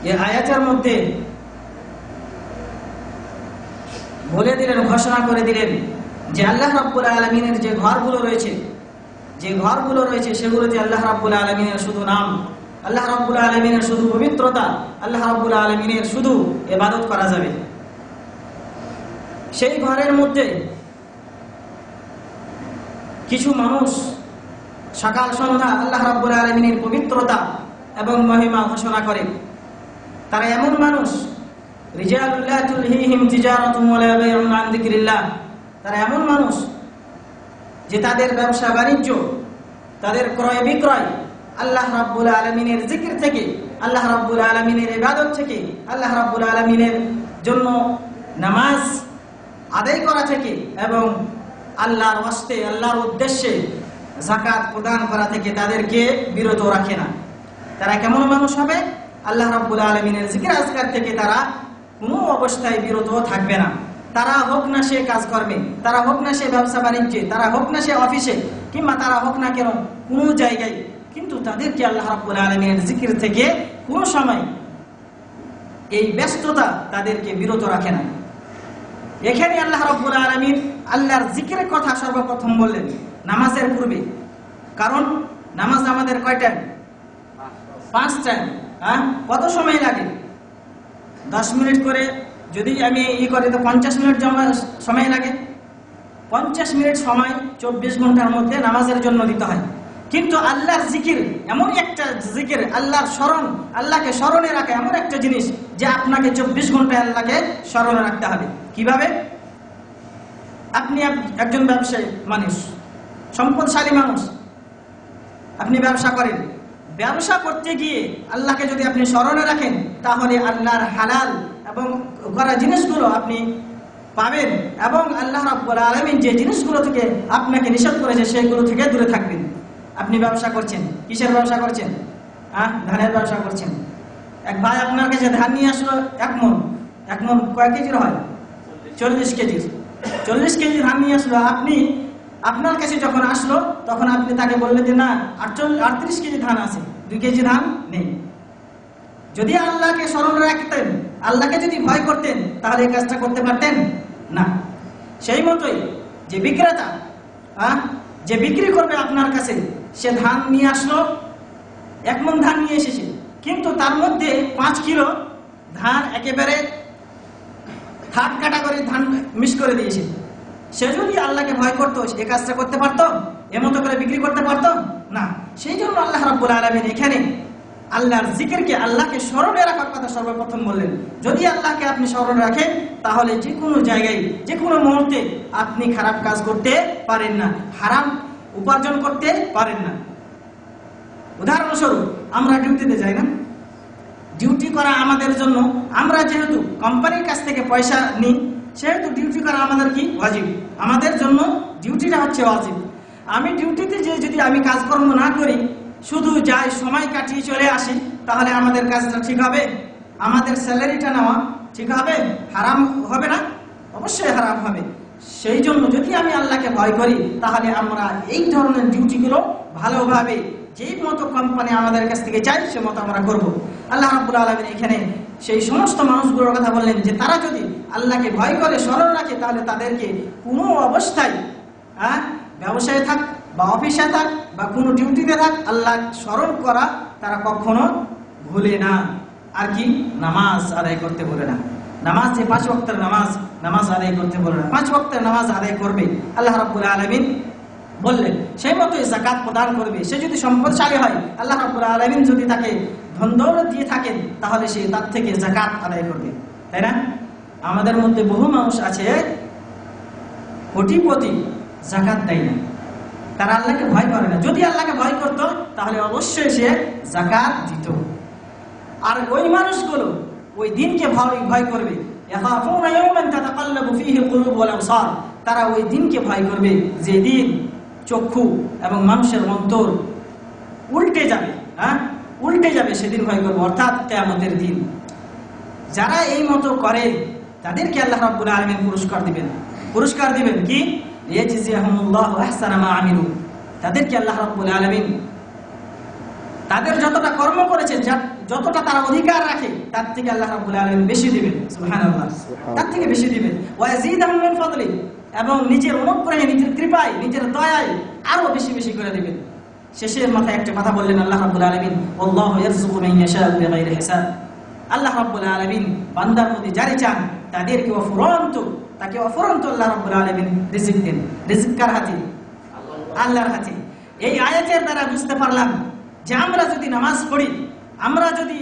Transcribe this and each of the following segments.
এই আয়াতের মধ্যে বলে দিলেন, ঘোষণা করে দিলেন যে আল্লাহ রাব্বুল আলামিনের যে ঘরগুলো রয়েছে সেগুলোতে আল্লাহ রাব্বুল আলামিনের শুধু নাম, আল্লাহ রাব্বুল আলামিনের শুধু পবিত্রতা, আল্লাহ রাব্বুল আলামিনের শুধু ইবাদত করা যাবে। সেই ঘরের মধ্যে কিছু মানুষ সকাল সন্ধ্যা আল্লাহ রাব্বুল আলামিনের পবিত্রতা এবং মহিমা ঘোষণা করে। তারা এমন মানুষ, রিজালুল লা তুলহিহিম তিজারাতুন ওয়ালা বাইউন আন যিকরিল্লাহ, তারা এমন মানুষ যে তাদের ব্যবসা বাণিজ্য, তাদের ক্রয় বিক্রয় আল্লাহ রাব্বুল আলামিনের জিকির থেকে, আল্লাহ রাব্বুল আলামিনের ইবাদত থেকে, আল্লাহ রাব্বুল আলামিনের জন্য নামাজ আদায় করা থেকে এবং আল্লাহর ওয়াস্তে, আল্লাহর উদ্দেশ্যে যাকাত প্রদান করা থেকে তাদেরকে বিরত রাখে না। তারা কেমন মানুষ হবে? আল্লাহ রাব্বুল আলামিনের জিকির আজকার থেকে তারা কোনো অবস্থায় বিরত থাকবে না। তারা হোক না সে কাজ করবে, তারা হোক না সে ব্যবসা বাণিজ্যে, তারা হোক না সে অফিসে, কিংবা তারা হোক না কেন কোনো জায়গায়, কিন্তু তাদেরকে আল্লাহ রাব্বুল আলামিনের জিকির থেকে কোনো সময় এই ব্যস্ততা তাদেরকে বিরত রাখে না। এখানে আল্লাহ রাব্বুল আলামিন আল্লাহর জিকিরের কথা সর্বপ্রথম বললেন নামাজের পূর্বে। কারণ নামাজ আমাদের কয় টাইম? 5 টাইম। কত সময় লাগে? 10 মিনিট করে যদি আমি করি তো 50 মিনিট সময় লাগে। 50 মিনিট সময় 24 ঘন্টার মধ্যে নামাজের জন্য দিতে হয়। কিন্তু আল্লাহর জিকির এমন একটা জিকির, আল্লাহর স্মরণ, আল্লাহকে স্মরণে রাখা এমন একটা জিনিস যে আপনাকে 24 ঘন্টায় আল্লাহকে স্মরণে রাখতে হবে। কিভাবে? আপনি একজন ব্যবসায়ী মানুষ, সম্পদশালী মানুষ, আপনি ব্যবসা করেন। ব্যবসা করতে গিয়ে আল্লাহকে যদি আপনি স্মরণে রাখেন, তাহলে আল্লাহর হালাল এবং করা জিনিসগুলো আপনি পাবেন এবং আল্লাহ রাব্বুল আলামিন যে জিনিসগুলো থেকে আপনাকে নিষেধ করেছে সেগুলো থেকে দূরে থাকবেন। আপনি ব্যবসা করছেন, কিসের ব্যবসা করছেন? ধানের ব্যবসা করছেন। এক ভাই আপনার কাছে ধান নিয়ে আসলো 1 মণ। 1 মণ কয় কেজির হয়? 40 কেজির। 40 কেজি ধান নিয়ে আসলো। আপনি আপনার কাছে যখন আসলো তখন আপনি তাকে বললেন যে না, 38 কেজি ধান আছে, 2 কেজি ধান নেই। যদি আল্লাহকে স্মরণ রাখতেন, আল্লাহকে যদি ভয় করতেন, তাহলে এই কাজটা করতে পারতেন না। সেই মতোই যে বিক্রেতা, যে বিক্রি করবে আপনার কাছে, সে ধান নিয়ে আসলো, 1 মণ ধান নিয়ে এসেছে, কিন্তু তার মধ্যে 5 কিলো ধান একেবারে থার্ড ক্যাটাগরির ধান মিক্স করে দিয়েছে। সে যদি আল্লাহকে ভয় করতো, এই কাজটা করতে পারতো? এমতো করে বিক্রি করতে পারতো না। সেই জন্য আল্লাহ রাব্বুল আলামিন এখানে আল্লাহর জিকিরকে, আল্লাহকে স্মরণে রাখার কথা সর্বপ্রথম বললেন। যদি আল্লাহকে আপনি স্মরণে রাখেন, তাহলে যে কোনো জায়গায়, যে কোনো মুহূর্তে আপনি খারাপ কাজ করতে পারেন না, হারাম উপার্জন করতে পারেন না। উদাহরণস্বরূপ, আমরা ডিউটিতে যাই না? ডিউটি করা আমাদের জন্য, আমরা যেহেতু কোম্পানির কাছ থেকে পয়সা নিই, সেহেতু ডিউটি করা আমাদের কি? ওয়াজিব। আমাদের জন্য ডিউটিটা হচ্ছে ওয়াজিব। আমি ডিউটিতে যে যদি আমি কাজকর্ম না করি, শুধু যাই, সময় কাটিয়ে চলে আসি, তাহলে আমাদের কাজটা ঠিক হবে? আমাদের স্যালারিটা নেওয়া ঠিক হবে? হারাম হবে না? অবশ্যই হারাম হবে। সেই জন্য যদি আমি আল্লাহকে ভয় করি, তাহলে আমরা এই ধরনের ডিউটিগুলো ভালোভাবে, যেই মতো কোম্পানি আমাদের কাছ থেকে চাই সে মতো আমরা করব। আল্লাহ রাব্বুল আলামিন এখানে সেই সমস্ত মানুষগুলোর কথা বললেন যে তারা যদি আল্লাহকে ভয় করে, স্মরণ রাখে, তাহলে তাদেরকে কোনো অবস্থায়, ব্যবসায় থাক বা অফিসে থাক বা কোনো ডিউটিতে থাক, আল্লাহ স্মরণ করা তারা কখনো ভুলে না। আর কি? নামাজ আদায় করতে বলে না। নামাজ যে 5 ওয়াক্তের নামাজ আদায় করতে বলে না। 5 ওয়াক্তের নামাজ আদায় করবে আল্লাহ রাব্বুল আলামিন বললেন। সেই মতোই যাকাত প্রদান করবে। সে যদি সম্পদশালী হয়, আল্লাহ রাব্বুল আলামিন যদি তাকে ধন দৌলত দিয়ে থাকেন, তাহলে সে তার থেকে যাকাত আদায় করবে, তাই না? আমাদের মধ্যে বহু মানুষ আছে কোটিপতি, যাকাত দেয় না। তারা আল্লাহকে ভয় করে না। যদি আল্লাহকে ভয় করতো, তাহলে অবশ্যই সে যাকাত দিত। আর ওই মানুষগুলো ওই দিনকে ভয় করবে। তারা ওই দিনকে ভয় করবে যে দিন চক্ষু এবং মানুষের অন্তর উল্টে যাবে, উল্টে যাবে, সেদিন ভয় করবে, অর্থাৎ কিয়ামতের দিন। যারা এই মতো করে তাদেরকে আল্লাহ রাব্বুল আলামিন পুরস্কার দিবেন কি? লিয়াজজিয়াহুমুল্লাহু আহসানা মা আমিলু। তাদেরকে আল্লাহ রাব্বুল আলামিন তাদের যতটা কর্ম করেছে, যতটা তারা অধিকার রাখে, তার থেকে আল্লাহ রাব্বুল আলামিন বেশি দিবেন। সুবহানাল্লাহ, তার থেকে বেশি দিবেন। ওয়া ইয়াজিদুহুম মিন ফাদলি, এবং নিজের অনুগ্রহে, নিজের কৃপায়, নিজের দয়ায় আরো বেশি বেশি করে দিবেন। শেষের মাথায় একটা কথা বললেন আল্লাহ রাব্বুল আলামিন, আল্লাহু ইয়ারযুকু মান ইয়াশাউ বিগাইরি হিসাব। আল্লাহ রাব্বুল আলামিন বান্দার প্রতি যারে চান তাদেরকে তাকে অফুরন্ত আল্লাহ রাব্বুল আলামিন রিজিক দেন। রিজিক কার হাতে? আল্লাহর হাতে। এই আয়াতের দ্বারা বুঝতে পারলাম যে আমরা যদি নামাজ পড়ি, আমরা যদি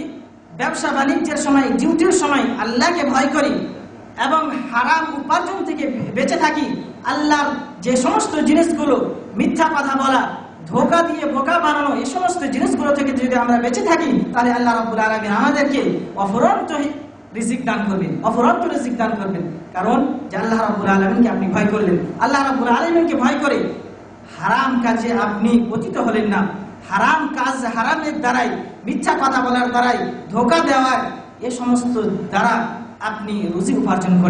ব্যবসা বাণিজ্যের সময়, ডিউটির সময় আল্লাহকে ভয় করি এবং হারাম উপার্জন থেকে বেঁচে থাকি, আল্লাহর যে সমস্ত জিনিসগুলো, মিথ্যা কথা বলা, ধোঁকা দিয়ে বোকা বানানো, এই সমস্ত জিনিসগুলো থেকে যদি আমরা বেঁচে থাকি, তাহলে আল্লাহ রাব্বুল আলামিন আমাদেরকে অফুরন্ত রিজিক দান করবেন, অফুরন্ত রিজিক দান করবেন। কারণ যে আল্লাহ রাব্বুল আলামিনকে আপনি ভয় করলেন, আল্লাহ রাব্বুল আলামিনকে ভয় করে হারাম কাজে আপনি পতিত হলেন না। হারাম কাজ, হারামের দ্বারাই, মিথ্যা কথা বলার দ্বারাই, ধোঁকা দেওয়ার, এ সমস্ত দ্বারা আপনি রুজি উপার্জন করেন।